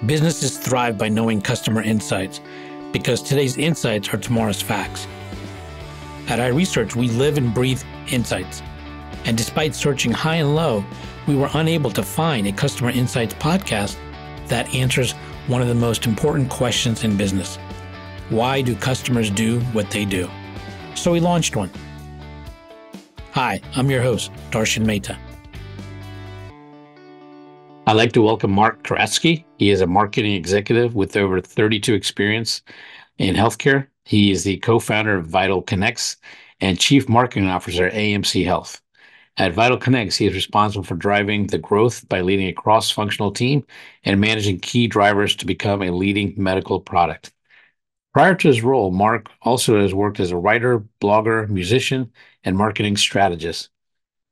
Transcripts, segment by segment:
Businesses thrive by knowing customer insights because today's insights are tomorrow's facts. At iResearch, we live and breathe insights. And despite searching high and low, we were unable to find a customer insights podcast that answers one of the most important questions in business. Why do customers do what they do? So we launched one. Hi, I'm your host, Darshan Mehta. I'd like to welcome Marc Kerachsky. He is a marketing executive with over 32 experience in healthcare. He is the co-founder of VitalConex and chief marketing officer at AMC Health. At VitalConex, he is responsible for driving the growth by leading a cross-functional team and managing key drivers to become a leading medical product. Prior to his role, Marc also has worked as a writer, blogger, musician, and marketing strategist.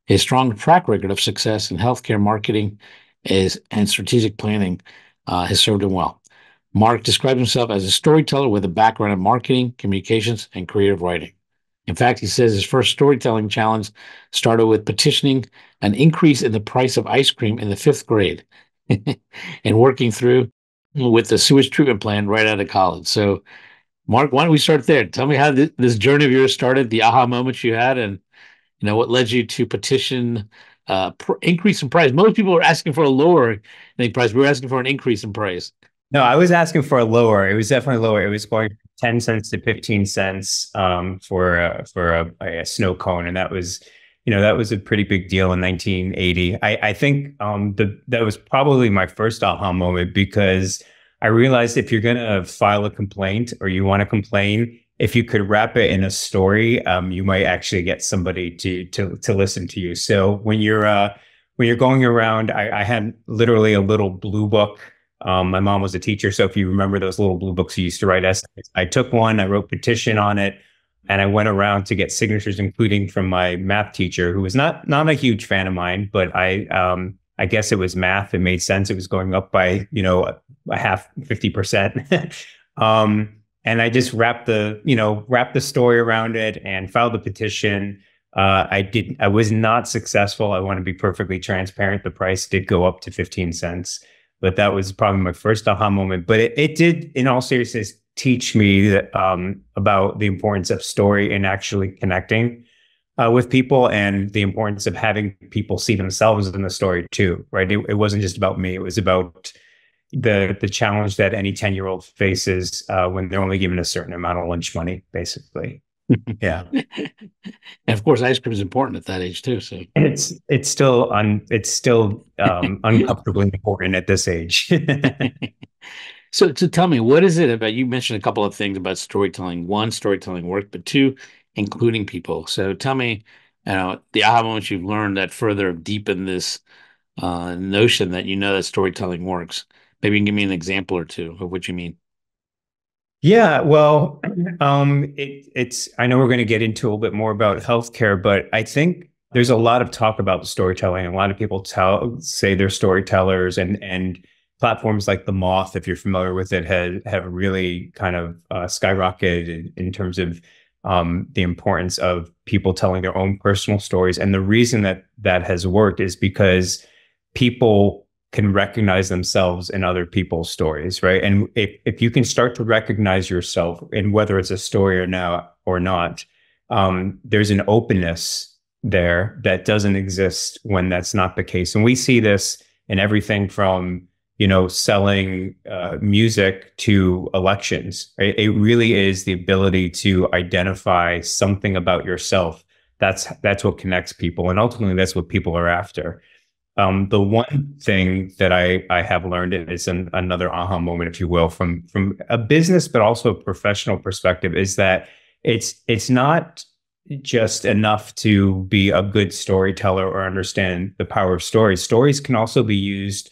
His strong track record of success in healthcare marketing and strategic planning has served him well. Marc describes himself as a storyteller with a background in marketing, communications, and creative writing. In fact, he says his first storytelling challenge started with petitioning an increase in the price of ice cream in the 5th grade and working through with the sewage treatment plant right out of college. So, Marc, why don't we start there? Tell me how this journey of yours started, the aha moments you had, and what led you to petition increase in price. Most people were asking for a lower price. We were asking for an increase in price. No, I was asking for a lower. It was definitely lower. It was going from 10 cents to 15 cents for a snow cone, and that was a pretty big deal in 1980. I think that was probably my first aha moment, because I realized if you're going to file a complaint or you want to complain, if you could wrap it in a story, you might actually get somebody to listen to you. So when you're going around, I had literally a little blue book. My mom was a teacher, so if you remember those little blue books you used to write essays, I took one, I wrote petition on it, and I went around to get signatures, including from my math teacher, who was not a huge fan of mine, but I guess it was math. It made sense. It was going up by a half 50%. And I just wrapped the story around it and filed the petition. I was not successful. I want to be perfectly transparent. The price did go up to 15 cents, but that was probably my first aha moment. But it did, in all seriousness, teach me that, about the importance of story and actually connecting with people, and the importance of having people see themselves in the story too, right? It wasn't just about me. It was about the challenge that any 10-year-old faces when they're only given a certain amount of lunch money, basically. Yeah. And of course, ice cream is important at that age too. So it's still uncomfortably important at this age. So tell me, what is it about, you mentioned a couple of things about storytelling. One, storytelling work, but two, including people. So tell me, the aha moments you've learned that further deepen this notion that that storytelling works. Maybe you can give me an example or two of what you mean. Yeah, well, it's. I know we're going to get into a little bit more about healthcare, but I think there's a lot of talk about storytelling. A lot of people say they're storytellers, and platforms like The Moth, if you're familiar with it, have really kind of skyrocketed in terms of the importance of people telling their own personal stories. And the reason that has worked is because people can recognize themselves in other people's stories, right? And if you can start to recognize yourself in whether it's a story or not, there's an openness there that doesn't exist when that's not the case. And we see this in everything from selling music to elections. Right? It really is the ability to identify something about yourself. That's what connects people, and ultimately that's what people are after. The one thing that I have learned is another aha moment, if you will, from a business but also a professional perspective, is that it's not just enough to be a good storyteller or understand the power of stories. Stories can also be used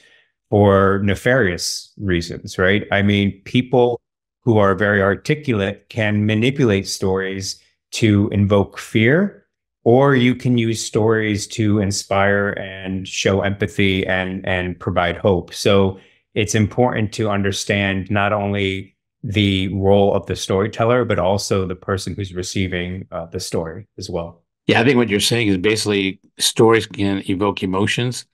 for nefarious reasons, right? I mean, people who are very articulate can manipulate stories to invoke fear, or you can use stories to inspire and show empathy and provide hope. So it's important to understand not only the role of the storyteller, but also the person who's receiving the story as well. Yeah, I think what you're saying is basically stories can evoke emotions,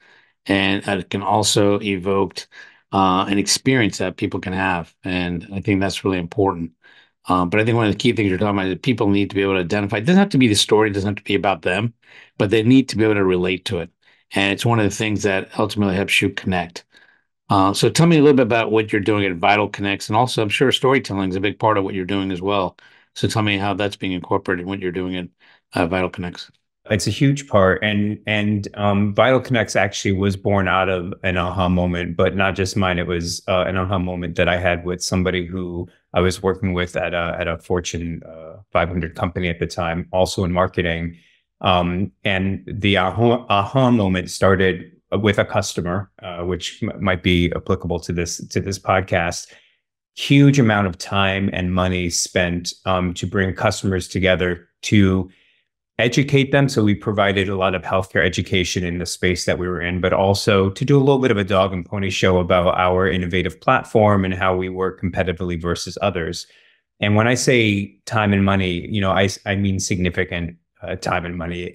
and it can also evoke and experience that people can have. And I think that's really important. But I think one of the key things you're talking about is people need to be able to identify. It doesn't have to be the story, it doesn't have to be about them, but they need to be able to relate to it. And it's one of the things that ultimately helps you connect. So tell me a little bit about what you're doing at VitalConex, and also I'm sure storytelling is a big part of what you're doing as well. So tell me how that's being incorporated in what you're doing at VitalConex. It's a huge part, and VitalConex actually was born out of an aha moment, but not just mine. It was an aha moment that I had with somebody who I was working with at a Fortune 500 company at the time, also in marketing. And the aha moment started with a customer, which might be applicable to this podcast. Huge amount of time and money spent to bring customers together to educate them. So we provided a lot of healthcare education in the space that we were in, but also to do a little bit of a dog and pony show about our innovative platform and how we work competitively versus others. And when I say time and money, I mean significant time and money.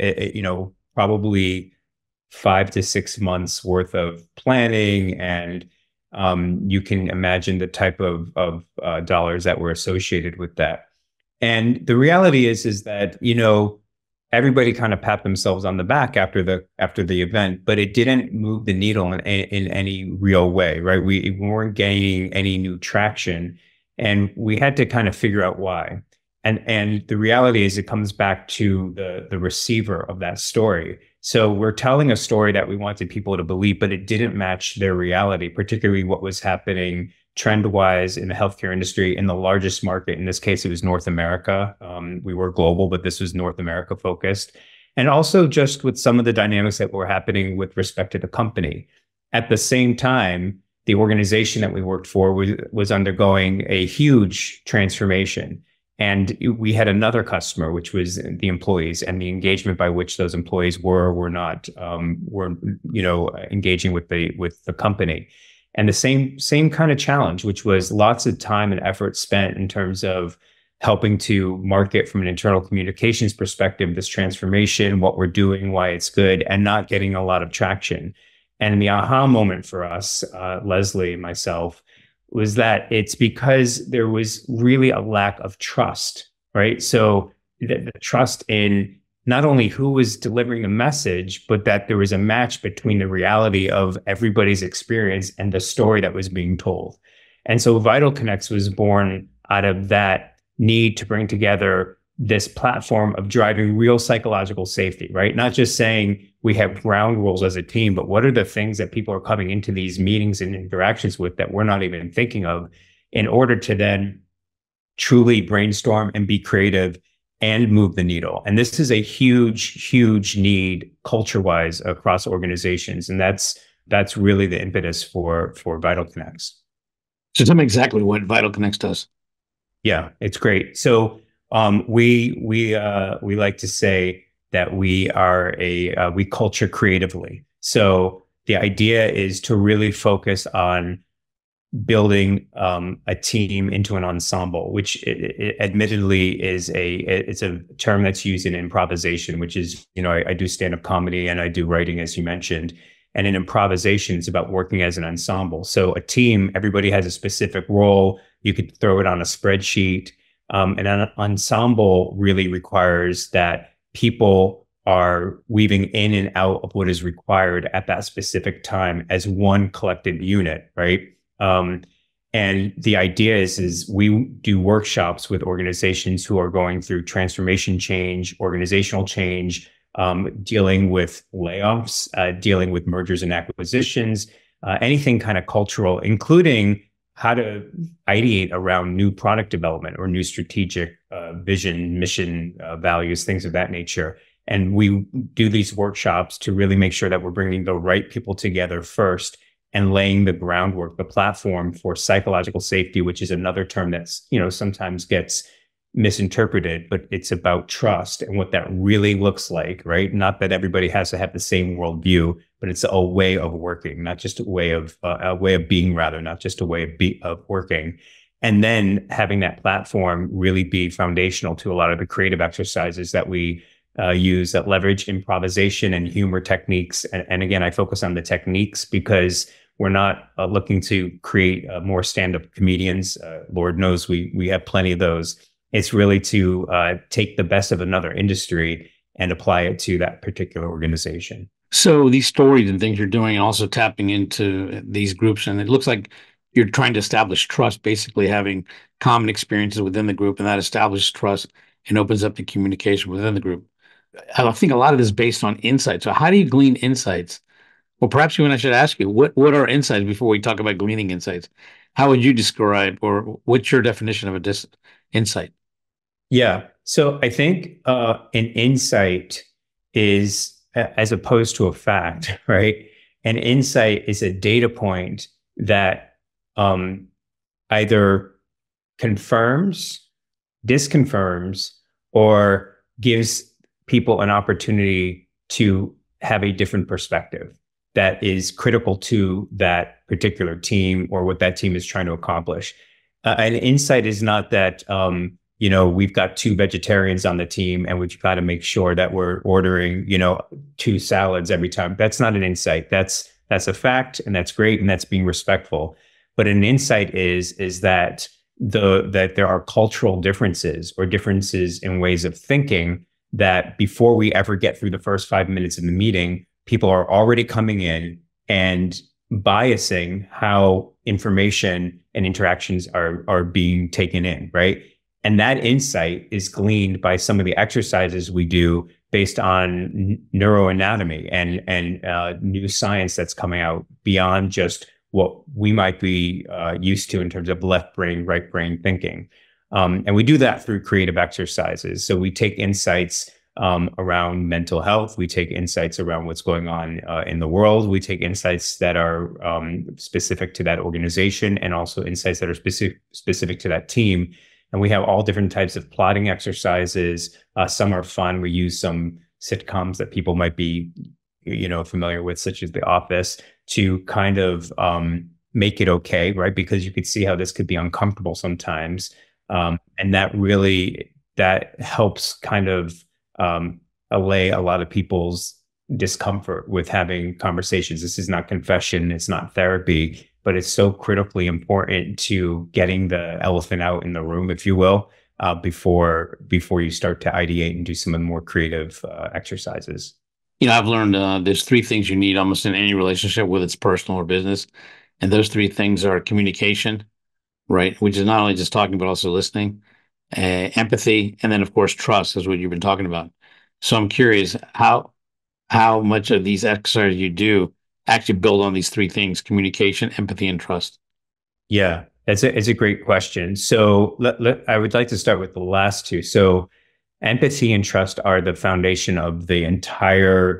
Probably 5 to 6 months worth of planning, and you can imagine the type of dollars that were associated with that. And the reality is that everybody kind of pat themselves on the back after the event, but it didn't move the needle in any real way, right? We weren't gaining any new traction, and we had to kind of figure out why. And the reality is, it comes back to the receiver of that story. So we're telling a story that we wanted people to believe, but it didn't match their reality, particularly what was happening trend-wise in the healthcare industry in the largest market. In this case, it was North America. We were global, but this was North America focused. And also just with some of the dynamics that were happening with respect to the company. At the same time, the organization that we worked for was undergoing a huge transformation. And we had another customer, which was the employees, and the engagement by which those employees were not engaging with the company. And the same kind of challenge, which was lots of time and effort spent in terms of helping to market from an internal communications perspective, this transformation, what we're doing, why it's good, and not getting a lot of traction. And the aha moment for us, Leslie and myself, was that it's because there was really a lack of trust, right? So the trust in not only who was delivering the message, but that there was a match between the reality of everybody's experience and the story that was being told. And so VitalConex was born out of that need to bring together this platform of driving real psychological safety, right? Not just saying we have ground rules as a team, but what are the things that people are coming into these meetings and interactions with that we're not even thinking of, in order to then truly brainstorm and be creative and move the needle. And this is a huge, huge need culture-wise across organizations. And that's really the impetus for VitalConex. So tell me exactly what VitalConex does. Yeah, it's great. So we like to say that we culture creatively. So the idea is to really focus on building a team into an ensemble, which admittedly it's a term that's used in improvisation, which is, I do stand-up comedy and I do writing, as you mentioned. And in improvisation, it's about working as an ensemble. So a team, everybody has a specific role. You could throw it on a spreadsheet. And an ensemble really requires that people are weaving in and out of what is required at that specific time as one collective unit, right? And the idea is we do workshops with organizations who are going through transformation change, organizational change, dealing with layoffs, dealing with mergers and acquisitions, anything kind of cultural, including how to ideate around new product development or new strategic vision, mission, values, things of that nature. And we do these workshops to really make sure that we're bringing the right people together first and laying the groundwork, the platform for psychological safety, which is another term that's, sometimes gets misinterpreted, but it's about trust and what that really looks like, right? Not that everybody has to have the same worldview, but it's a way of working, not just a way of being, rather, not just a way of working. And then having that platform really be foundational to a lot of the creative exercises that we use that leverage improvisation and humor techniques. And again, I focus on the techniques because We're not looking to create more stand-up comedians. Lord knows we have plenty of those. It's really to take the best of another industry and apply it to that particular organization. So these stories and things you're doing and also tapping into these groups, and it looks like you're trying to establish trust, basically having common experiences within the group, and that establishes trust and opens up the communication within the group. I think a lot of this is based on insights. So how do you glean insights? Well, perhaps even I should ask you, what are insights before we talk about gleaning insights? How would you describe, or what's your definition of a insight? Yeah. So I think an insight is, as opposed to a fact, right? An insight is a data point that either confirms, disconfirms, or gives people an opportunity to have a different perspective that is critical to that particular team or what that team is trying to accomplish. An insight is not that, we've got two vegetarians on the team and we've got to make sure that we're ordering, two salads every time. That's not an insight. That's a fact, and that's great, and that's being respectful. But an insight is that that there are cultural differences or differences in ways of thinking that before we ever get through the first 5 minutes of the meeting, people are already coming in and biasing how information and interactions are being taken in, right? And that insight is gleaned by some of the exercises we do based on neuroanatomy and new science that's coming out beyond just what we might be used to in terms of left brain, right brain thinking. And we do that through creative exercises. So we take insights around mental health. We take insights around what's going on in the world. We take insights that are specific to that organization, and also insights that are specific to that team. And we have all different types of plotting exercises. Some are fun. We use some sitcoms that people might be, familiar with, such as The Office, to kind of make it okay, right? Because you could see how this could be uncomfortable sometimes. And that helps kind of allay a lot of people's discomfort with having conversations. This is not confession. It's not therapy, but it's so critically important to getting the elephant out in the room, if you will, before you start to ideate and do some of the more creative exercises. I've learned there's three things you need almost in any relationship, whether it's personal or business. And those three things are communication, right? Which is not only just talking, but also listening, empathy, and then, of course, trust is what you've been talking about. So I'm curious how much of these exercises you do actually build on these three things: communication, empathy, and trust. Yeah, it's a great question. So I would like to start with the last two. So empathy and trust are the foundation of the entire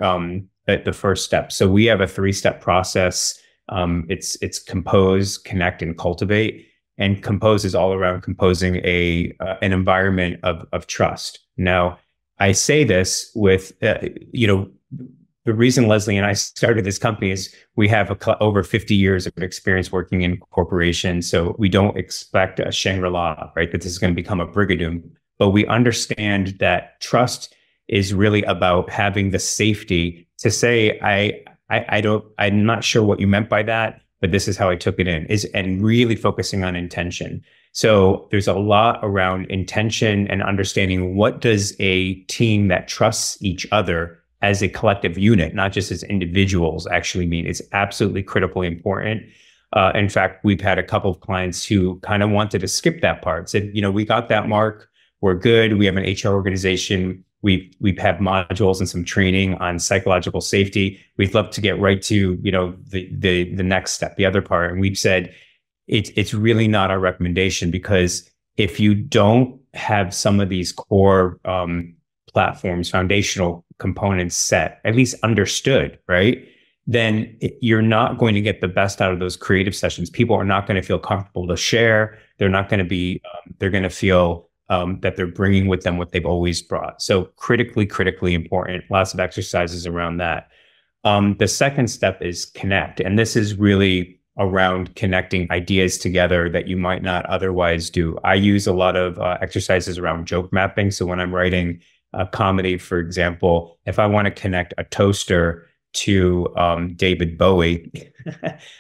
the first step. So we have a 3-step process. It's compose, connect, and cultivate. And compose is all around composing an environment of trust. Now, I say this with the reason Leslie and I started this company is we have over 50 years of experience working in corporations. So we don't expect a Shangri-La, right? That this is going to become a Brigadoon. But we understand that trust is really about having the safety to say, I'm not sure what you meant by that, but this is how I took it in, and really focusing on intention. So there's a lot around intention and understanding what does a team that trusts each other as a collective unit, not just as individuals, actually mean. It's absolutely critically important. In fact, we've had a couple of clients who kind of wanted to skip that part, said, we got that, Mark. We're good. We have an HR organization. We've had modules and some training on psychological safety. We'd love to get right to, the next step, the other part. And we've said, it's really not our recommendation, because if you don't have some of these core platforms, foundational components set, at least understood, right? Then you're not going to get the best out of those creative sessions. People are not going to feel comfortable to share. They're not going to be, they're going to feel that they're bringing with them what they've always brought. So critically important. Lots of exercises around that. The second step is connect. And this is really around connecting ideas together that you might not otherwise do. I use a lot of exercises around joke mapping. So when I'm writing a comedy, for example, if I want to connect a toaster to David Bowie,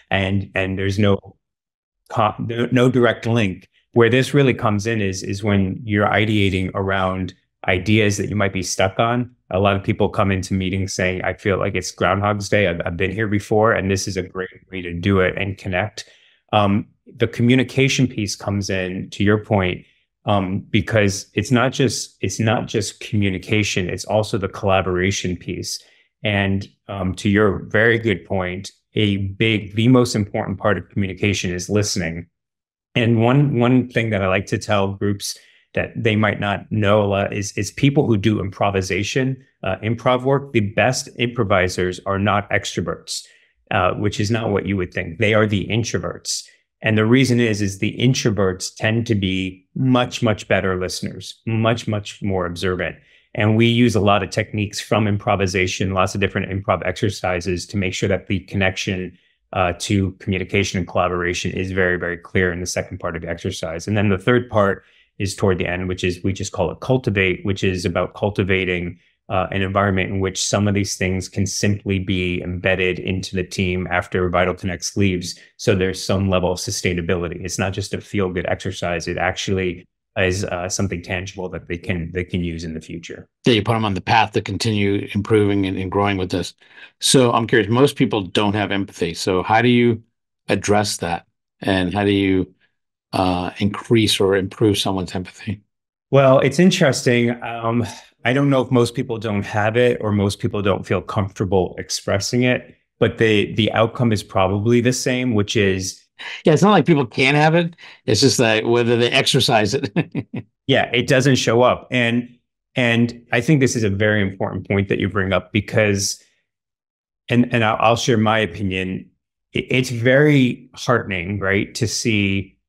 and there's no direct link. Where this really comes in is when you're ideating around ideas that you might be stuck on. A lot of people come into meetings saying, I feel like it's Groundhog's Day. I've been here before, and this is a great way to do it and connect. The communication piece comes in, to your point, because it's not just communication, it's also the collaboration piece. And to your very good point, the most important part of communication is listening. And one thing that I like to tell groups that they might not know a lot is people who do improv work. The best improvisers are not extroverts, which is not what you would think. They are the introverts. And the reason is the introverts tend to be much, much better listeners, much, much more observant. And we use a lot of techniques from improvisation, lots of different improv exercises to make sure that the connection to communication and collaboration is very, very clear in the second part of the exercise. And then the third part is toward the end, which is we just call it cultivate, which is about cultivating an environment in which some of these things can simply be embedded into the team after VitalConex leaves. So there's some level of sustainability. It's not just a feel-good exercise. It actually is something tangible that they can use in the future. Yeah, you put them on the path to continue improving and growing with this. So I'm curious, most people don't have empathy. So how do you address that? And how do you increase or improve someone's empathy? Well, it's interesting. I don't know if most people don't have it or most people don't feel comfortable expressing it, but the outcome is probably the same, which is, yeah, it's not like people can't have it. It's just that whether they exercise it. yeah, it doesn't show up. And I think this is a very important point that you bring up because, and I'll share my opinion. It's very heartening, right, to see,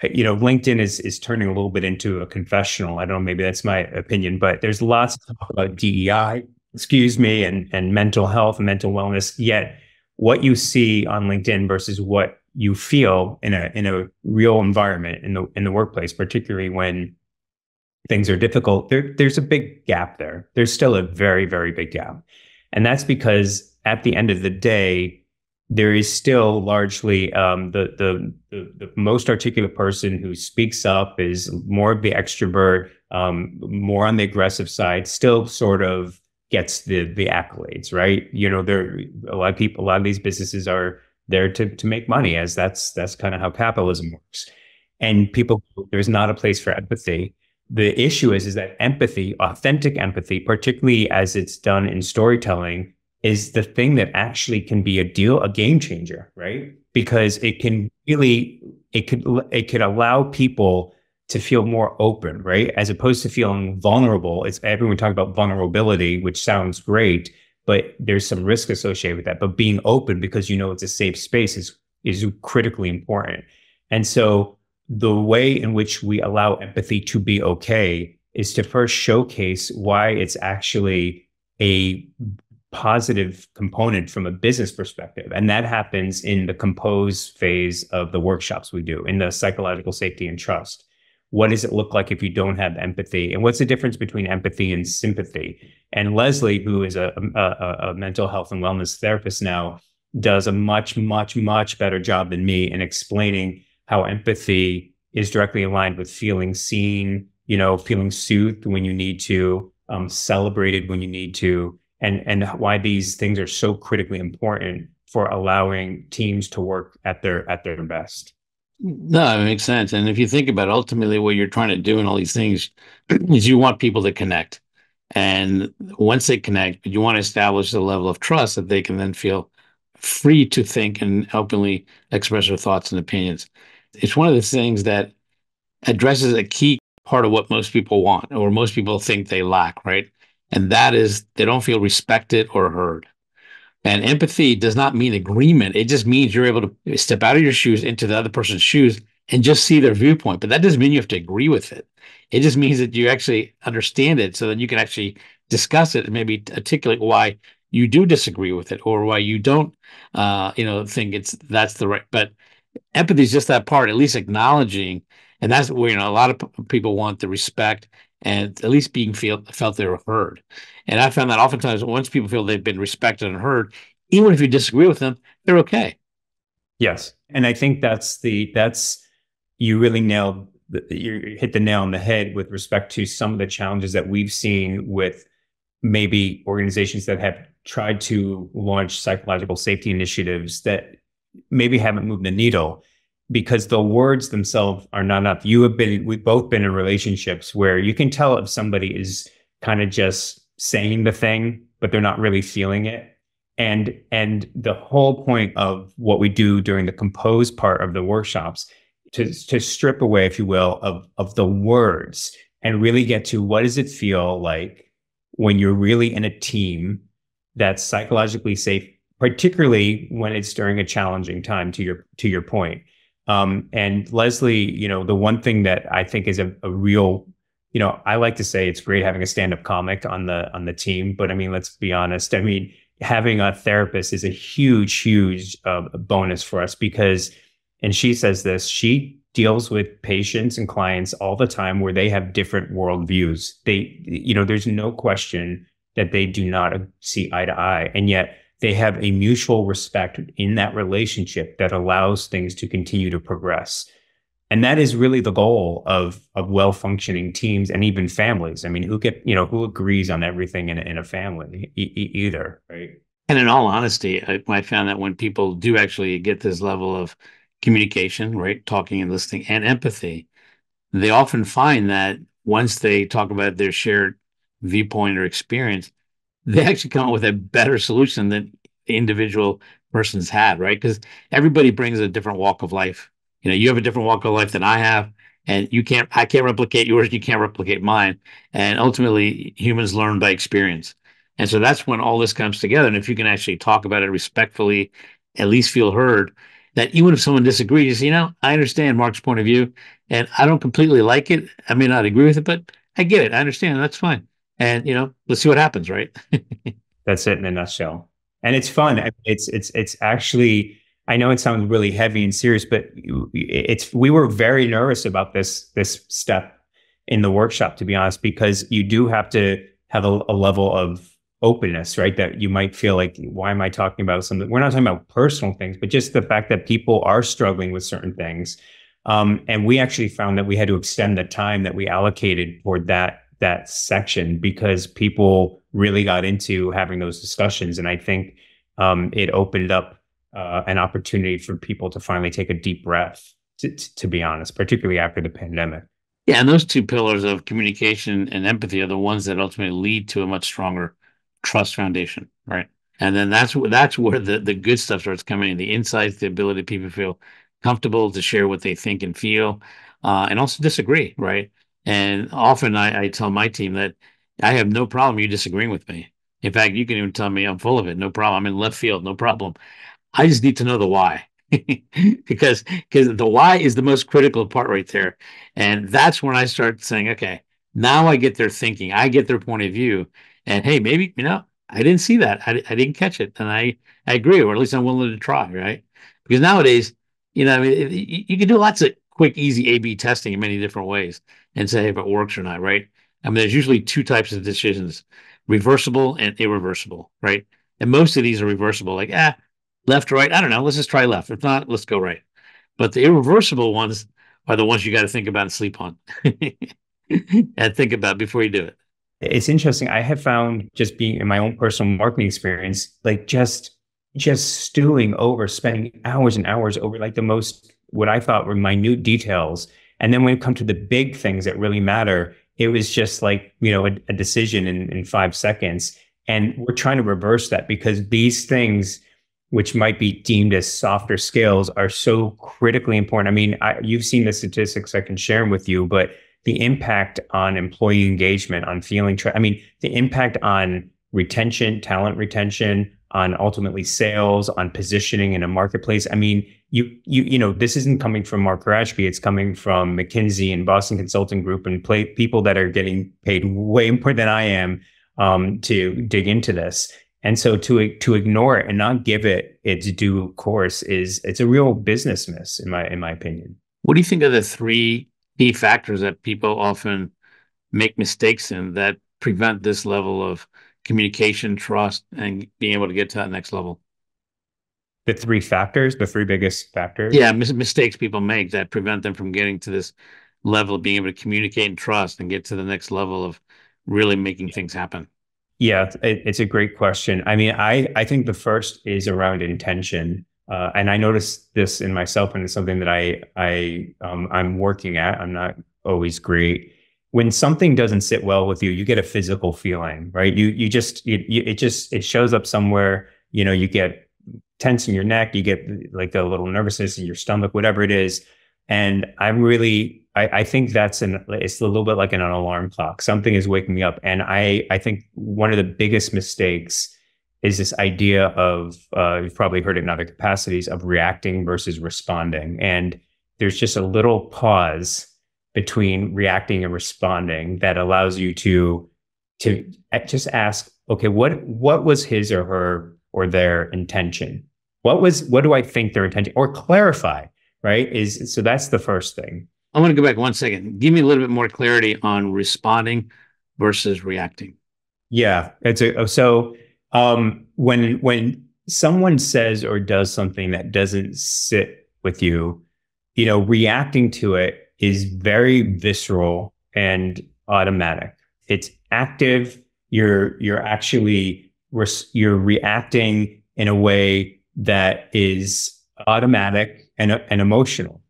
LinkedIn is turning a little bit into a confessional. I don't know, maybe that's my opinion, but there's lots of talk about DEI, and mental health and mental wellness. Yet what you see on LinkedIn versus what you feel in a real environment in the workplace, particularly when things are difficult, there's a big gap there. There's still a very, very big gap. And that's because at the end of the day, there is still largely the most articulate person who speaks up is more of the extrovert, more on the aggressive side, still sort of gets the accolades, right? There a lot of these businesses are there to make money, as that's kind of how capitalism works. And there's not a place for empathy. The issue is that empathy, authentic empathy, particularly as it's done in storytelling, is the thing that actually can be a game changer, right? Because it could allow people to feel more open, right? As opposed to feeling vulnerable. It's everyone talking about vulnerability, which sounds great, but there's some risk associated with that. But being open because it's a safe space is critically important. And so the way in which we allow empathy to be okay is to first showcase why it's actually a positive component from a business perspective. And that happens in the compose phase of the workshops we do, in the psychological safety and trust. What does it look like if you don't have empathy? And what's the difference between empathy and sympathy? And Leslie, who is a mental health and wellness therapist now, does a much, much, much better job than me in explaining how empathy is directly aligned with feeling seen, feeling soothed when you need to, celebrated when you need to, and why these things are so critically important for allowing teams to work at their best. No, it makes sense. And if you think about it, ultimately what you're trying to do in all these things is you want people to connect. And once they connect, you want to establish a level of trust that they can then feel free to think and openly express their thoughts and opinions. It's one of the things that addresses a key part of what most people want or most people think they lack, right? And that is they don't feel respected or heard. And empathy does not mean agreement. It just means you're able to step out of your shoes into the other person's shoes and just see their viewpoint. But that doesn't mean you have to agree with it. It just means that you actually understand it so that you can actually discuss it and maybe articulate why you do disagree with it or why you don't, think that's the right. But empathy is just that part, at least acknowledging. And that's where, a lot of people want the respect and at least being felt they were heard. And I found that oftentimes once people feel they've been respected and heard, even if you disagree with them, they're okay. Yes. And I think you really you hit the nail on the head with respect to some of the challenges that we've seen with maybe organizations that have tried to launch psychological safety initiatives that maybe haven't moved the needle because the words themselves are not enough. We've both been in relationships where you can tell if somebody is kind of just saying the thing, but they're not really feeling it. And the whole point of what we do during the compose part of the workshops to strip away, if you will, of the words and really get to what does it feel like when you're really in a team that's psychologically safe, particularly when it's during a challenging time, to your point. And Leslie, the one thing that I think is a real, I like to say it's great having a stand-up comic on the team, but I mean, let's be honest. I mean, having a therapist is a huge bonus for us because, and she says this, she deals with patients and clients all the time where they have different worldviews. There's no question that they do not see eye to eye, and yet they have a mutual respect in that relationship that allows things to continue to progress. And that is really the goal of well-functioning teams and even families. I mean, who agrees on everything in a family either, right? And in all honesty, I found that when people do actually get this level of communication, right, talking and listening and empathy, they often find that once they talk about their shared viewpoint or experience, they actually come up with a better solution than the individual persons had, right? Because everybody brings a different walk of life. You have a different walk of life than I have, and I can't replicate yours, you can't replicate mine. And ultimately, humans learn by experience. And so that's when all this comes together. And if you can actually talk about it respectfully, at least feel heard, that even if someone disagrees, you say, I understand Mark's point of view, and I don't completely like it. I may not agree with it, but I get it. I understand. That's fine. And let's see what happens, right? That's it in a nutshell. And it's fun. It's actually, I know it sounds really heavy and serious, but we were very nervous about this step in the workshop, to be honest, because you do have to have a level of openness, right? That you might feel like, why am I talking about something? We're not talking about personal things, but just the fact that people are struggling with certain things. And we actually found that we had to extend the time that we allocated for that section because people really got into having those discussions. And I think it opened up an opportunity for people to finally take a deep breath, to be honest, particularly after the pandemic. Yeah, and those two pillars of communication and empathy are the ones that ultimately lead to a much stronger trust foundation, right? And then that's where the good stuff starts coming in, the insights, the ability people feel comfortable to share what they think and feel, and also disagree, right? And often I tell my team that I have no problem you disagreeing with me. In fact, you can even tell me I'm full of it, no problem. I'm in left field, no problem. I just need to know the why. because the why is the most critical part right there. And that's when I start saying, okay, now I get their thinking, I get their point of view. And hey, maybe, I didn't see that. I didn't catch it. And I agree, or at least I'm willing to try, right? Because nowadays, I mean, you can do lots of quick, easy A/B testing in many different ways and say if it works or not, right? I mean, there's usually two types of decisions, reversible and irreversible, right? And most of these are reversible, like, left or right, I don't know. Let's just try left. If not, let's go right. But the irreversible ones are the ones you got to think about and sleep on and think about before you do it. It's interesting. I have found just being in my own personal marketing experience, like just stewing over, spending hours and hours over like the most, what I thought were minute details. And then when it comes to the big things that really matter, it was just like, a decision in 5 seconds. And we're trying to reverse that because these things, which might be deemed as softer skills, are so critically important. I mean, you've seen the statistics, I can share them with you, but the impact on employee engagement, on the impact on retention, talent retention, on ultimately sales, on positioning in a marketplace. I mean, this isn't coming from Marc Kerachsky. It's coming from McKinsey and Boston Consulting Group and people that are getting paid way more than I am to dig into this. And so to ignore it and not give it its due course it's a real business miss in my opinion. What do you think are the three key factors that people often make mistakes in that prevent this level of communication, trust, and being able to get to that next level? The three factors, the three biggest Yeah, factors. mistakes people make that prevent them from getting to this level of being able to communicate and trust and get to the next level of really making things happen. Yeah, it's a great question. I mean, I think the first is around intention, and I noticed this in myself, and it's something that I'm working at. I'm not always great. When something doesn't sit well with you, you get a physical feeling, right? You just it shows up somewhere. You know, you get tense in your neck, you get like a little nervousness in your stomach, whatever it is. And I think it's a little bit like an alarm clock. Something is waking me up. And I think one of the biggest mistakes is this idea of, you've probably heard it in other capacities, of reacting versus responding. And there's just a little pause between reacting and responding that allows you to just ask, okay, what was his or her or their intention? What do I think their intention, or clarify, right? So that's the first thing. I want to go back 1 second. Give me a little bit more clarity on responding versus reacting. Yeah, when someone says or does something that doesn't sit with you, reacting to it is very visceral and automatic. It's active. You're actually you're reacting in a way that is automatic and emotional.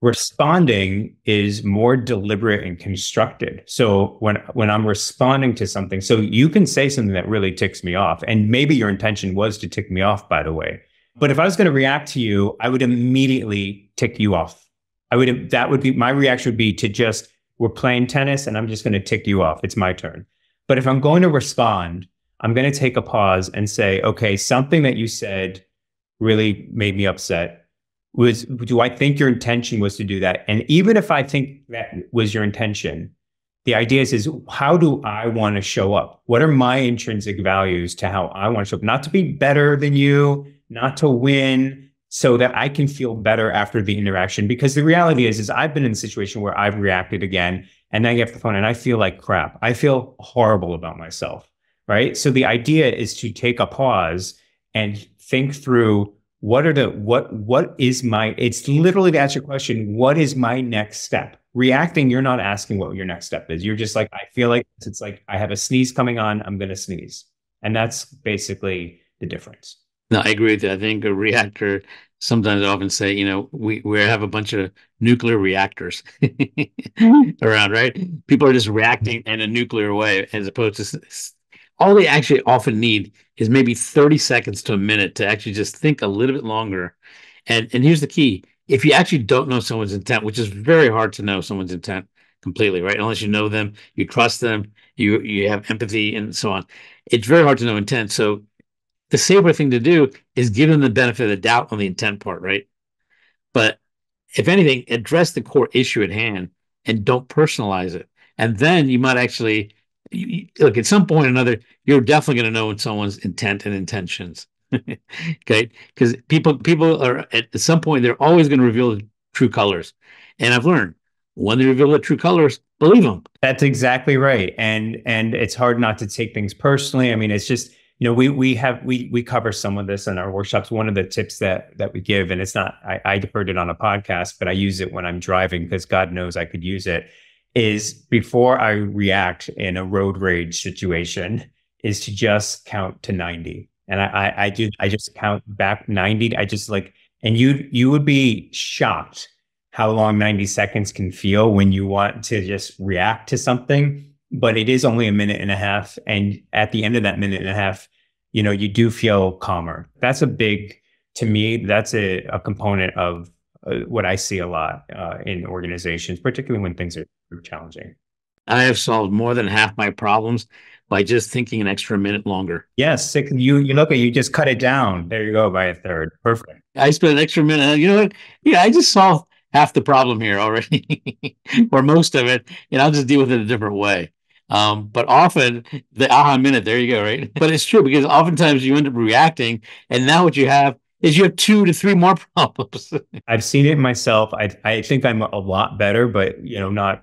Responding is more deliberate and constructed. So when I'm responding to something, so you can say something that really ticks me off, and maybe your intention was to tick me off, by the way. But if I was going to react to you, I would immediately tick you off. That would be my reaction, would be to just, we're playing tennis and I'm just going to tick you off. It's my turn. But if I'm going to respond, I'm going to take a pause and say, okay, something that you said really made me upset. Do I think your intention was to do that? And even if I think that was your intention, the idea is how do I want to show up? What are my intrinsic values to how I want to show up? Not to be better than you, not to win, so that I can feel better after the interaction. Because the reality is I've been in a situation where I've reacted again, and then I get off the phone and I feel like crap. I feel horrible about myself, right? So the idea is to take a pause and think through, it's literally to ask your question, what is my next step? Reacting, you're not asking what your next step is. You're just like, I feel like it's like I have a sneeze coming on, I'm going to sneeze. And that's basically the difference. No, I agree with you. I think a reactor, sometimes I often say, we have a bunch of nuclear reactors around, right? People are just reacting in a nuclear way, as opposed to all they actually often need is maybe 30 seconds to a minute to actually just think a little bit longer. And here's the key. If you actually don't know someone's intent, which is very hard to know someone's intent completely, right? Unless you know them, you trust them, you have empathy and so on. It's very hard to know intent. So the safer thing to do is give them the benefit of the doubt on the intent part, right? But if anything, address the core issue at hand and don't personalize it. And then you might actually look, at some point or another, you're definitely going to know someone's intent and intentions. Okay, because people are at some point, they're always going to reveal the true colors. And I've learned, when they reveal the true colors, believe them. That's exactly right. And it's hard not to take things personally. I mean, it's just, we cover some of this in our workshops. One of the tips that we give, and it's not, I heard it on a podcast, but I use it when I'm driving because God knows I could use it, is before I react in a road rage situation, is to just count to 90. And I just count back 90. I just like, and you would be shocked how long 90 seconds can feel when you want to just react to something. But it is only a minute and a half. And at the end of that minute and a half, you do feel calmer. To me, that's a component of what I see a lot in organizations, particularly when things are challenging. I have solved more than half my problems by just thinking an extra minute longer. Yes, you just cut it down. There you go, by a third. Perfect. I spent an extra minute. You know what? Yeah, I just solved half the problem here already, or most of it, and I'll just deal with it a different way. But often the aha minute, there you go, right? But it's true, because oftentimes you end up reacting, and now what you have is you have 2 to 3 more problems. I've seen it myself. I think I'm a lot better, but not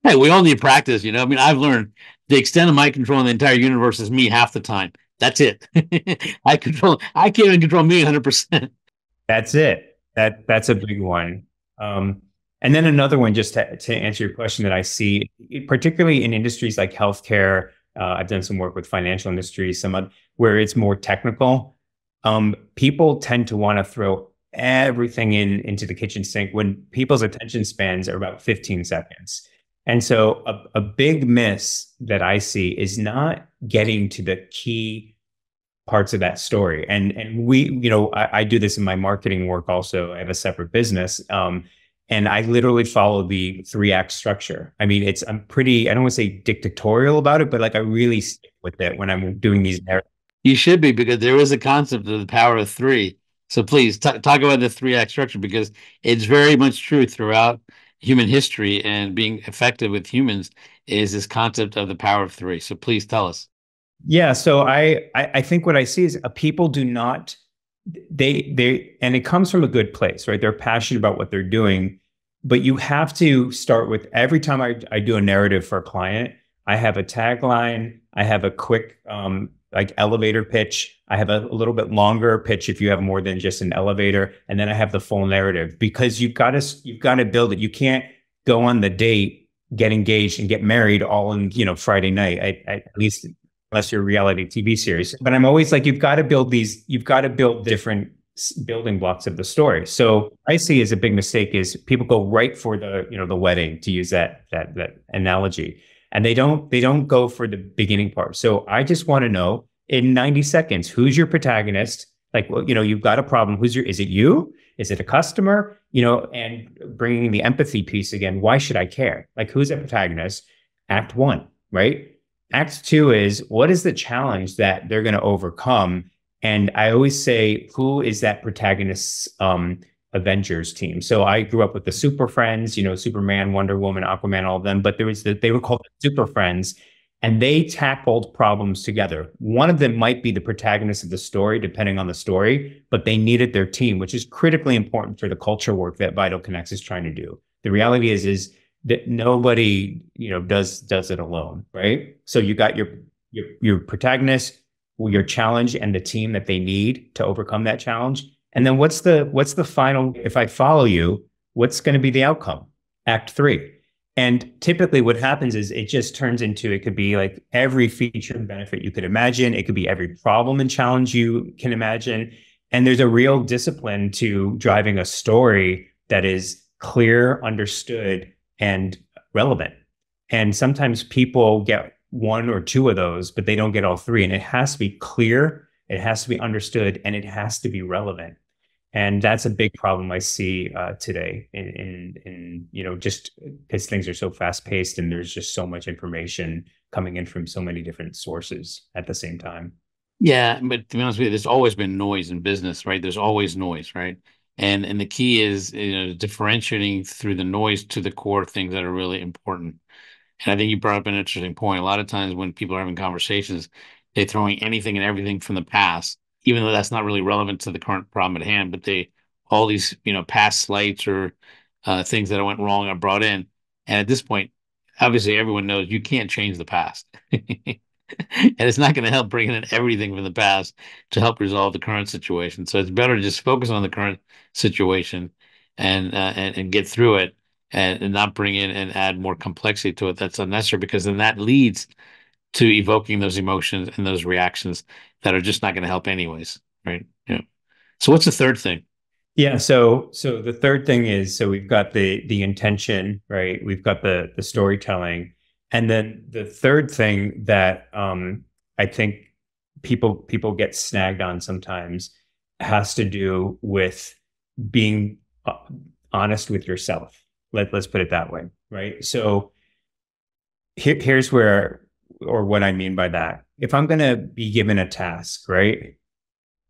Hey, we all need practice, you know. I mean, I've learned the extent of my control in the entire universe is me half the time. That's it. I can't even control me 100%. That's it. That's a big one. Um, and then another one, just to answer your question, that I see, particularly in industries like healthcare. I've done some work with financial industries, where it's more technical. People tend to want to throw everything into the kitchen sink when people's attention spans are about 15 seconds. And so a big miss that I see is not getting to the key parts of that story. And we, I do this in my marketing work also. I have a separate business. And I literally follow the 3 act structure. I mean, I'm pretty, I don't want to say dictatorial about it, but like I really stick with it when I'm doing these narratives. You should be, because there is a concept of the power of three. So please talk about the 3 act structure, because it's very much true throughout human history, and being effective with humans is this concept of the power of three. So please tell us. Yeah. So I think what I see is people do not, and it comes from a good place, right? They're passionate about what they're doing, but you have to start with, every time I do a narrative for a client, I have a tagline, I have a quick like elevator pitch, I have a little bit longer pitch if you have more than just an elevator, and then I have the full narrative, because you've got to build it. You can't go on the date, get engaged, and get married all in Friday night. At least unless you're a reality TV series. But I'm always like, you've got to build different building blocks of the story. So I see as a big mistake is people go right for the wedding, to use that analogy. And they don't go for the beginning part. So I just want to know, in 90 seconds, who's your protagonist? Like, well, you've got a problem. Is it you? Is it a customer? And bringing the empathy piece again. Why should I care? Like, who's the protagonist? Act 1, right? Act 2 is, what is the challenge that they're going to overcome? And I always say, who is that protagonist's Avengers team? So I grew up with the Super Friends, Superman, Wonder Woman, Aquaman, all of them. But they were called Super Friends, and they tackled problems together. One of them might be the protagonist of the story, depending on the story, but they needed their team, which is critically important for the culture work that VitalConex is trying to do. The reality is that nobody, does it alone, right? So you got your protagonist, your challenge, and the team that they need to overcome that challenge. And then what's the final? If I follow you, what's going to be the outcome? Act 3. And typically what happens is it just turns into, it could be like every feature and benefit you could imagine. It could be every problem and challenge you can imagine. And there's a real discipline to driving a story that is clear, understood, and relevant. And sometimes people get 1 or 2 of those, but they don't get all 3. And it has to be clear, it has to be understood, and it has to be relevant. And that's a big problem I see today in just because things are so fast paced and there's just so much information coming in from so many different sources at the same time. Yeah, but to be honest with you, there's always been noise in business, right? There's always noise, right? And the key is, differentiating through the noise to the core things that are really important. And I think you brought up an interesting point. A lot of times when people are having conversations, they're throwing anything and everything from the past, even though that's not really relevant to the current problem at hand. But all these, past slights or things that went wrong are brought in. And at this point, obviously, everyone knows you can't change the past. And it's not going to help bringing in everything from the past to help resolve the current situation. So it's better to just focus on the current situation and get through it, and not bring in and add more complexity to it that's unnecessary, because then that leads to evoking those emotions and those reactions that are just not going to help anyways, right? Yeah. So what's the third thing? Yeah. So the third thing is, so we've got the intention, right? We've got the storytelling. And then the third thing that I think people get snagged on sometimes has to do with being honest with yourself. Let's put it that way, right? So here's where, or what I mean by that. If I'm going to be given a task, right?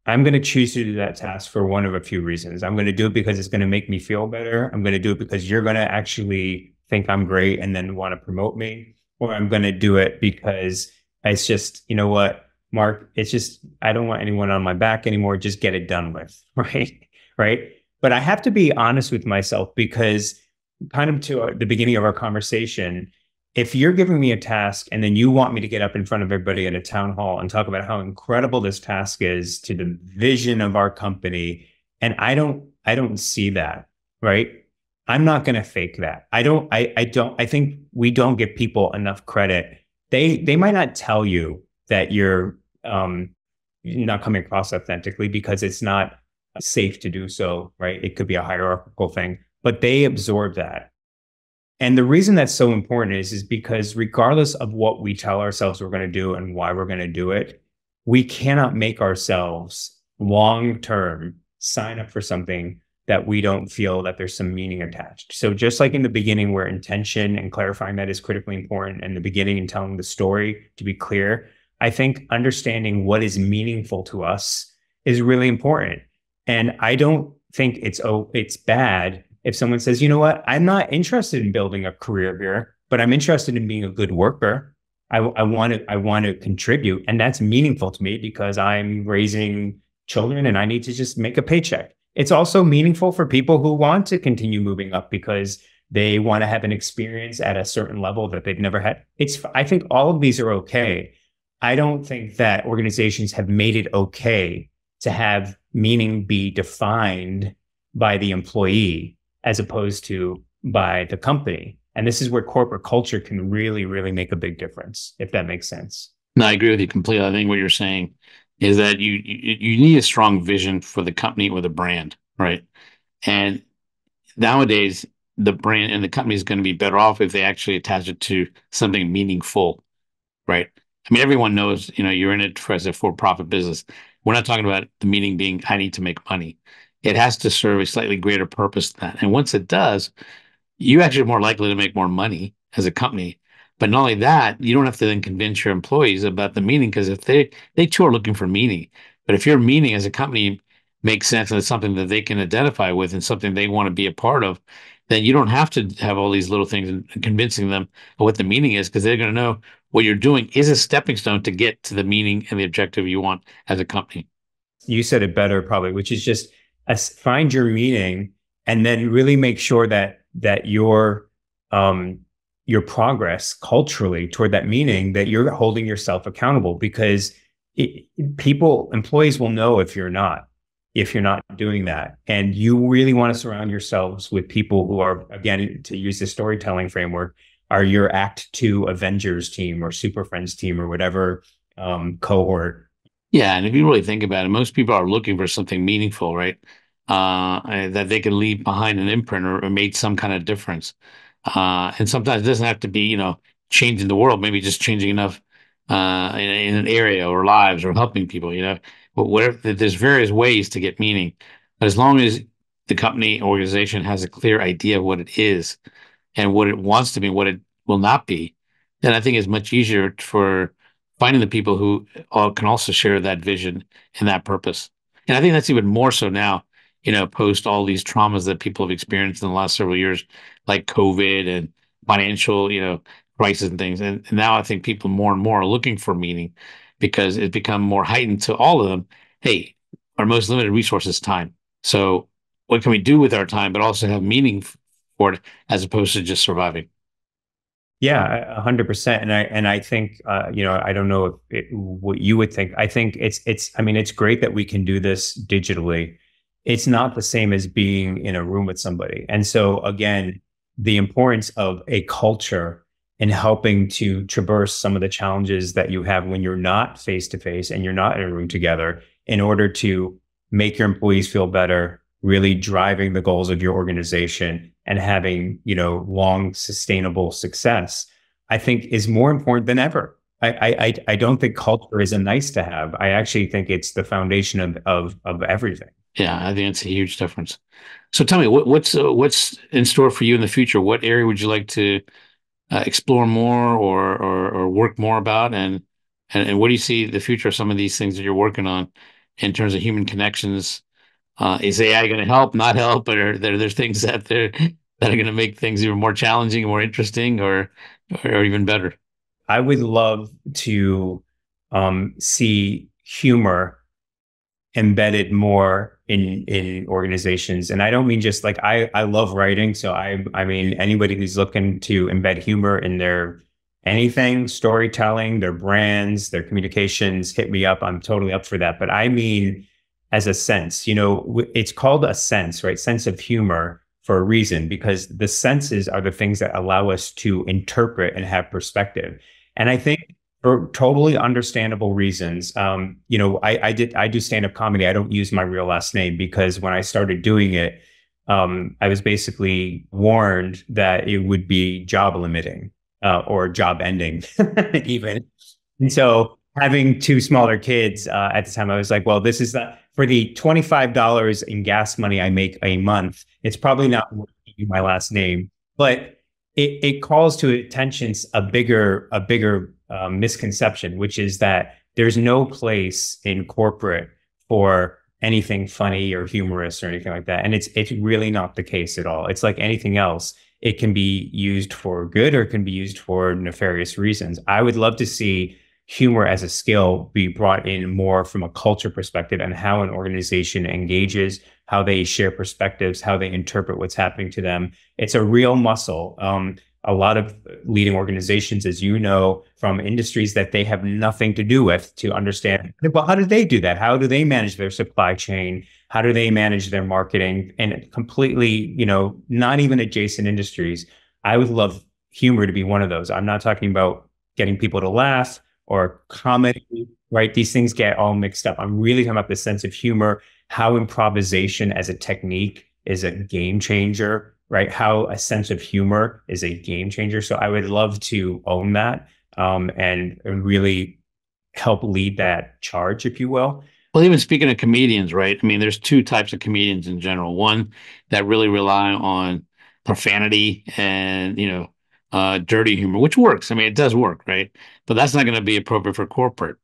I'm going to choose to do that task for one of a few reasons. I'm going to do it because it's going to make me feel better. I'm going to do it because you're going to actually think I'm great and then want to promote me. Or I'm going to do it because it's just, you know what, Mark, it's just, I don't want anyone on my back anymore. Just get it done with. Right. Right. But I have to be honest with myself, because kind of to the beginning of our conversation, if you're giving me a task and then you want me to get up in front of everybody at a town hall and talk about how incredible this task is to the vision of our company, and I don't see that, right? I'm not going to fake that. I think we don't give people enough credit. They might not tell you that you're not coming across authentically because it's not safe to do so, right? It could be a hierarchical thing, but they absorb that. And the reason that's so important is because regardless of what we tell ourselves we're going to do and why we're going to do it, we cannot make ourselves long term sign up for something that we don't feel that there's some meaning attached. So just like in the beginning, where intention and clarifying that is critically important, in the beginning and telling the story to be clear, I think understanding what is meaningful to us is really important. And I don't think it's bad if someone says, you know what, I'm not interested in building a career here, but I'm interested in being a good worker. I want to contribute, and that's meaningful to me because I'm raising children and I need to just make a paycheck. It's also meaningful for people who want to continue moving up because they want to have an experience at a certain level that they've never had. I think all of these are okay. I don't think that organizations have made it okay to have meaning be defined by the employee as opposed to by the company. And this is where corporate culture can really, really make a big difference, if that makes sense. No, I agree with you completely. I think what you're saying is that you need a strong vision for the company or the brand, right? And nowadays, the brand and the company is going to be better off if they actually attach it to something meaningful, right? I mean, everyone knows, you're in it for as a for-profit business. We're not talking about the meaning being I need to make money. It has to serve a slightly greater purpose than that. And once it does, you actually are more likely to make more money as a company. But not only that, you don't have to then convince your employees about the meaning because if they too are looking for meaning. But if your meaning as a company makes sense and it's something that they can identify with and something they want to be a part of, then you don't have to have all these little things and convincing them of what the meaning is because they're going to know what you're doing is a stepping stone to get to the meaning and the objective you want as a company. You said it better probably, which is just find your meaning and then really make sure that your progress culturally toward that meaning, that you're holding yourself accountable, because employees will know if you're not doing that. And you really want to surround yourselves with people who are, again, to use the storytelling framework, are your Act Two Avengers team or Super Friends team or whatever cohort. Yeah, and if you really think about it, most people are looking for something meaningful, right? That they can leave behind an imprint or made some kind of difference. And sometimes it doesn't have to be, changing the world, maybe just changing enough in an area or lives or helping people. But whatever, there's various ways to get meaning. But as long as the company organization has a clear idea of what it is and what it wants to be, what it will not be, then I think it's much easier for finding the people who can also share that vision and that purpose. And I think that's even more so now, post all these traumas that people have experienced in the last several years, like COVID and financial, crisis and things. And now I think people more and more are looking for meaning because it's become more heightened to all of them. Hey, our most limited resource is time. So what can we do with our time, but also have meaning for it as opposed to just surviving? Yeah, 100%. And I think I don't know what you would think. I think I mean, it's great that we can do this digitally. It's not the same as being in a room with somebody. And so again, the importance of a culture in helping to traverse some of the challenges that you have when you're not face to face and you're not in a room together, in order to make your employees feel better, really driving the goals of your organization and having, long sustainable success, I think is more important than ever. I don't think culture is a nice to have. I actually think it's the foundation of everything. Yeah, I think it's a huge difference. So tell me, what's in store for you in the future? What area would you like to explore more or work more about? And what do you see the future of some of these things that you're working on in terms of human connections? Is AI going to help, not help, or there's things that are going to make things even more challenging, more interesting, or even better? I would love to see humor embedded more in organizations. And I don't mean just like I love writing. So I mean anybody who's looking to embed humor in their anything, storytelling, their brands, their communications, hit me up. I'm totally up for that. But I mean as a sense, it's called a sense, right? Sense of humor for a reason, because the senses are the things that allow us to interpret and have perspective. And I think for totally understandable reasons, I do stand-up comedy. I don't use my real last name because when I started doing it, I was basically warned that it would be job limiting or job ending even. And so having two smaller kids at the time, I was like, well, this is for the $25 in gas money I make a month, it's probably not worth my last name. But it calls to attention a bigger misconception, which is that there's no place in corporate for anything funny or humorous or anything like that. And it's really not the case at all. It's like anything else. It can be used for good or it can be used for nefarious reasons. I would love to see humor as a skill be brought in more from a culture perspective and how an organization engages, how they share perspectives, how they interpret what's happening to them. It's a real muscle. A lot of leading organizations, as you know, from industries that they have nothing to do with, to understand, well, how do they do that? How do they manage their supply chain? How do they manage their marketing? And completely, not even adjacent industries. I would love humor to be one of those. I'm not talking about getting people to laugh or comedy, right? These things get all mixed up. I'm really talking about the sense of humor, how improvisation as a technique is a game changer, right? How a sense of humor is a game changer. So I would love to own that and really help lead that charge, if you will. Well, even speaking of comedians, right? I mean, there's two types of comedians in general. One that really rely on profanity and, dirty humor, which works. I mean, it does work, right? But that's not going to be appropriate for corporate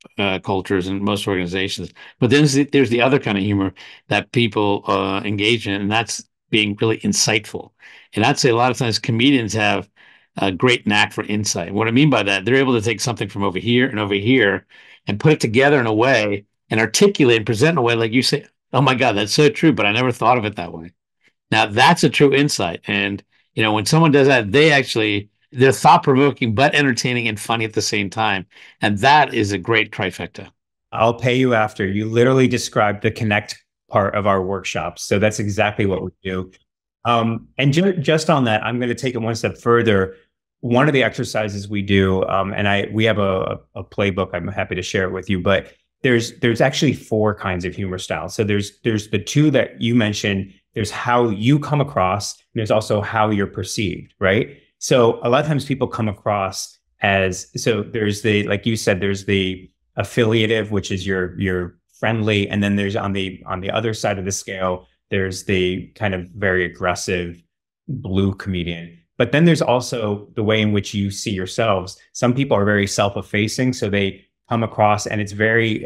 cultures and most organizations. But then there's the other kind of humor that people engage in, and that's being really insightful. And I'd say a lot of times comedians have a great knack for insight. What I mean by that, they're able to take something from over here and put it together in a way and articulate and present in a way like you say, oh my God, that's so true, but I never thought of it that way. Now that's a true insight. And when someone does that, they're thought provoking but entertaining and funny at the same time. And that is a great trifecta. I'll pay you after. You literally described the connect part of our workshops. So that's exactly what we do. And just on that, I'm going to take it one step further. One of the exercises we do, and we have a playbook. I'm happy to share it with you, but there's actually 4 kinds of humor styles. So there's the 2 that you mentioned. There's how you come across, and there's also how you're perceived, right? So a lot of times people come across so there's like you said, there's the affiliative, which is your friendly, and then there's on the other side of the scale, there's the kind of very aggressive blue comedian. But then there's also the way in which you see yourselves. Some people are very self-effacing, so they come across and it's very,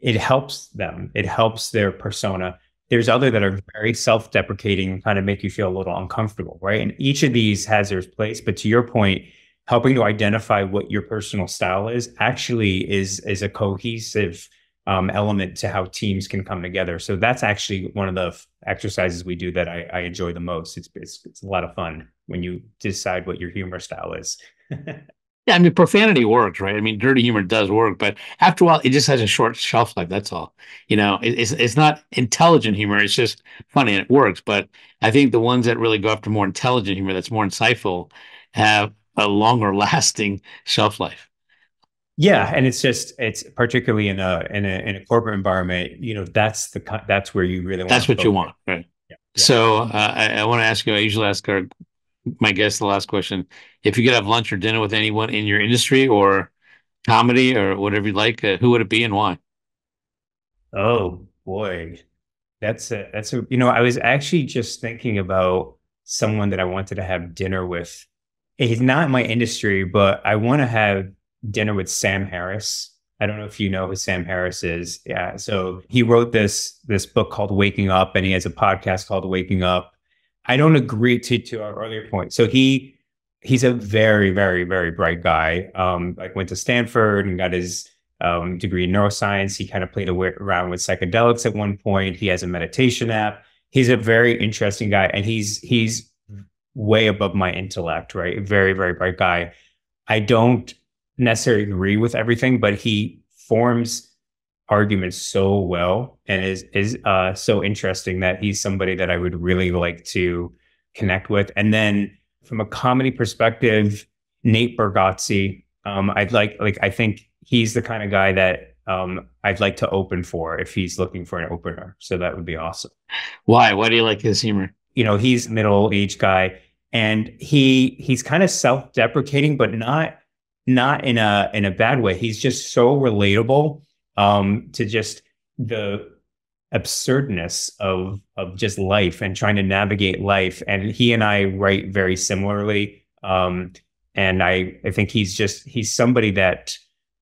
it helps them. It helps their persona. There's other that are very self-deprecating and kind of make you feel a little uncomfortable, right? And each of these has their place. But to your point, helping to identify what your personal style is actually is a cohesive element to how teams can come together. So that's actually one of the exercises we do that I enjoy the most. It's a lot of fun when you decide what your humor style is. Yeah, I mean, profanity works, right? I mean, dirty humor does work, but after a while, it just has a short shelf life. That's all. It's not intelligent humor. It's just funny and it works. But I think the ones that really go after more intelligent humor, that's more insightful, have a longer lasting shelf life. Yeah, and it's particularly in a corporate environment. That's where you really want That's to what you focus. want, right? Yeah. Yeah. So I want to ask you. I usually ask my guests the last question: if you could have lunch or dinner with anyone in your industry or comedy or whatever you like, who would it be and why? Oh boy. I was actually just thinking about someone that I wanted to have dinner with. He's not in my industry, but I want to have dinner with Sam Harris. I don't know if you know who Sam Harris is. Yeah. So he wrote this book called Waking Up, and he has a podcast called Waking Up. I don't agree to our earlier point. So he's a very, very, very bright guy. Like went to Stanford and got his degree in neuroscience. He kind of played around with psychedelics at one point. He has a meditation app. He's a very interesting guy, and he's way above my intellect, right? Very, very bright guy. I don't necessarily agree with everything, but he forms arguments so well and is so interesting that he's somebody that I would really like to connect with. And then from a comedy perspective, Nate Bargatze, I think he's the kind of guy that I'd like to open for if he's looking for an opener. So that would be awesome. Why? Why do you like his humor? He's middle-aged guy, and he's kind of self-deprecating, but not in a bad way. He's just so relatable to just the absurdness of just life and trying to navigate life. And he and I write very similarly. And I think he's somebody that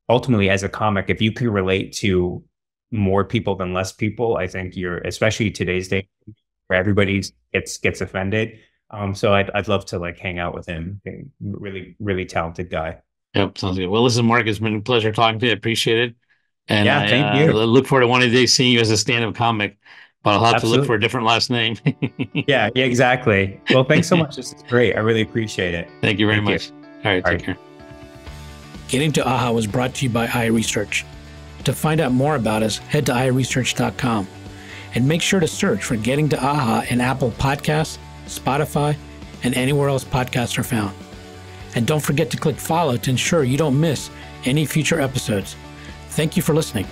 ultimately, as a comic, if you can relate to more people than less people, I think especially today's day where everybody gets offended. So I'd love to like hang out with him. Really, really talented guy. Yep, sounds good. Well, listen, Mark, it's been a pleasure talking to you. I appreciate it. And Yeah, thank you. look forward to one of these days seeing you as a stand-up comic, but I'll have to look Absolutely. for a different last name. Yeah, exactly. Well, thanks so much. This is great. I really appreciate it. Thank you very Thank you. much. All right, take care. Getting to AHA was brought to you by iResearch. To find out more about us, head to iResearch.com and make sure to search for Getting to AHA in Apple Podcasts, Spotify, and anywhere else podcasts are found. And don't forget to click follow to ensure you don't miss any future episodes. Thank you for listening.